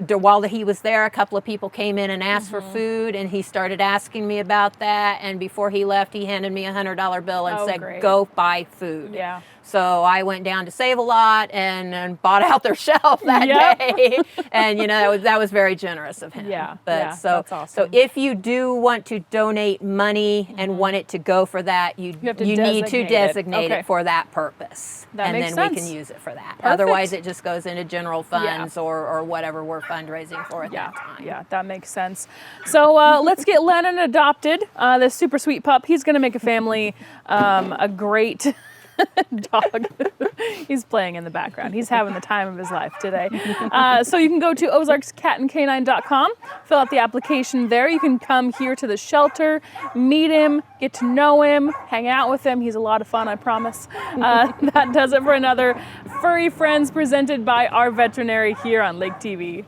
R: while he was there, a couple of people came in and asked for food, and he started asking me about that. And before he left, he handed me a $100 bill and said, "Go buy food." So I went down to Save-A-Lot and bought out their shelf that day. And, you know, that was very generous of him.
A: That's awesome.
R: So if you do want to donate money and want it to go for that, you need to designate it for that purpose.
A: That makes
R: then
A: sense.
R: We can use it for that. Otherwise, it just goes into general funds or whatever we're fundraising for at that time.
A: That makes sense. So let's get Lennon adopted, this super sweet pup. He's going to make a family a great dog. He's playing in the background. He's having the time of his life today. So you can go to ozarkscatandcanine.com, fill out the application there. You can come here to the shelter, meet him, get to know him, hang out with him. He's a lot of fun, I promise. That does it for another Furry Friends presented by our veterinary here on Lake TV.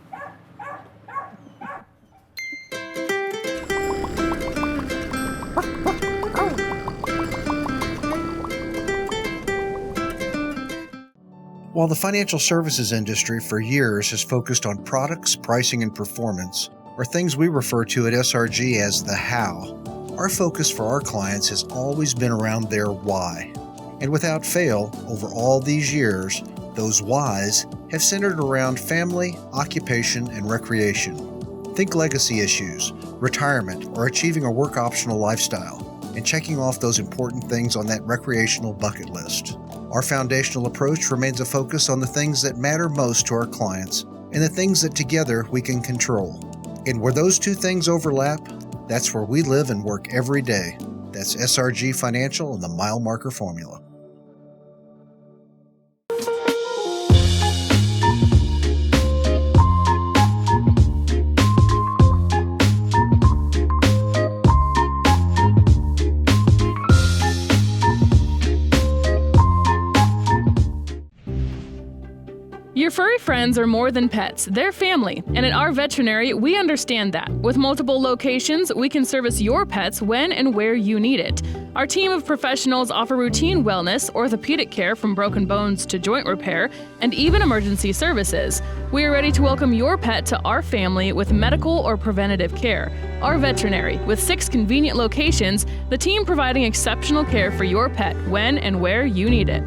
C: While the financial services industry for years has focused on products, pricing, and performance, or things we refer to at SRG as the how, our focus for our clients has always been around their why. And without fail, over all these years, those whys have centered around family, occupation, and recreation. Think legacy issues, retirement, or achieving a work optional lifestyle, and checking off those important things on that recreational bucket list. Our foundational approach remains a focus on the things that matter most to our clients and the things that together we can control. And where those two things overlap, that's where we live and work every day. That's SRG Financial and the Mile Marker Formula.
A: Your furry friends are more than pets, they're family. And at our veterinary, we understand that. With multiple locations, we can service your pets when and where you need it. Our team of professionals offer routine wellness, orthopedic care from broken bones to joint repair, and even emergency services. We are ready to welcome your pet to our family with medical or preventative care. Our veterinary, with 6 convenient locations, the team providing exceptional care for your pet when and where you need it.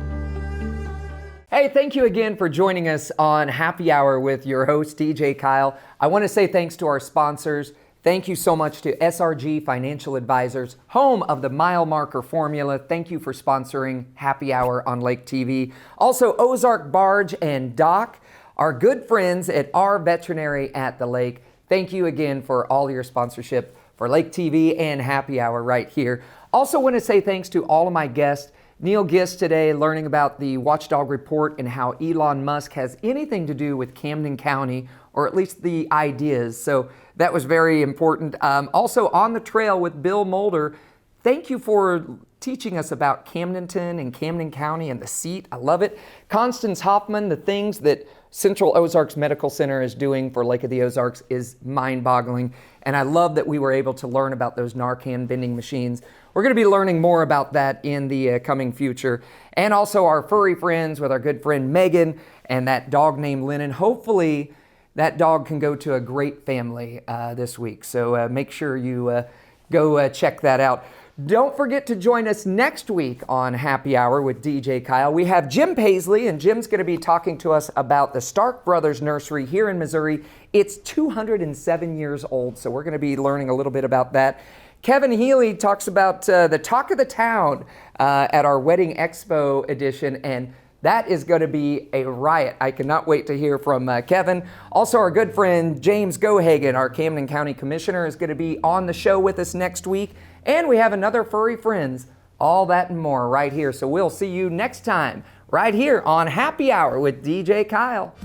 B: Hey, thank you again for joining us on Happy Hour with your host, DJ Kyle. I want to say thanks to our sponsors. Thank you so much to SRG Financial Advisors, home of the Mile Marker Formula. Thank you for sponsoring Happy Hour on Lake TV. Also, Ozark Barge and Dock, our good friends at our veterinary at the lake. Thank you again for all your sponsorship for Lake TV and Happy Hour right here. Also want to say thanks to all of my guests. Neil Gist today learning about the Watchdog Report and how Elon Musk has anything to do with Camden County, or at least the ideas. So that was very important. Also on the trail with Bill Mulder, thank you for teaching us about Camdenton and Camden County and the seat. I love it. Constance Hoffman, the things that Central Ozarks Medical Center is doing for Lake of the Ozarks is mind-boggling. And I love that we were able to learn about those Narcan vending machines. We're going to be learning more about that in the coming future. And also our furry friends with our good friend Megan and that dog named Lennon. Hopefully that dog can go to a great family this week. So make sure you go check that out. Don't forget to join us next week on Happy Hour with DJ Kyle. We have Jim Paisley, and Jim's going to be talking to us about the Stark Brothers Nursery here in Missouri. It's 207 years old, so we're going to be learning a little bit about that. Kevin Healy talks about the talk of the town at our Wedding Expo edition, and that is going to be a riot. I cannot wait to hear from Kevin. Also, our good friend James Gohagen, our Camden County Commissioner, is going to be on the show with us next week. And we have another Furry Friends, all that and more right here. So we'll see you next time right here on Happy Hour with DJ Kyle.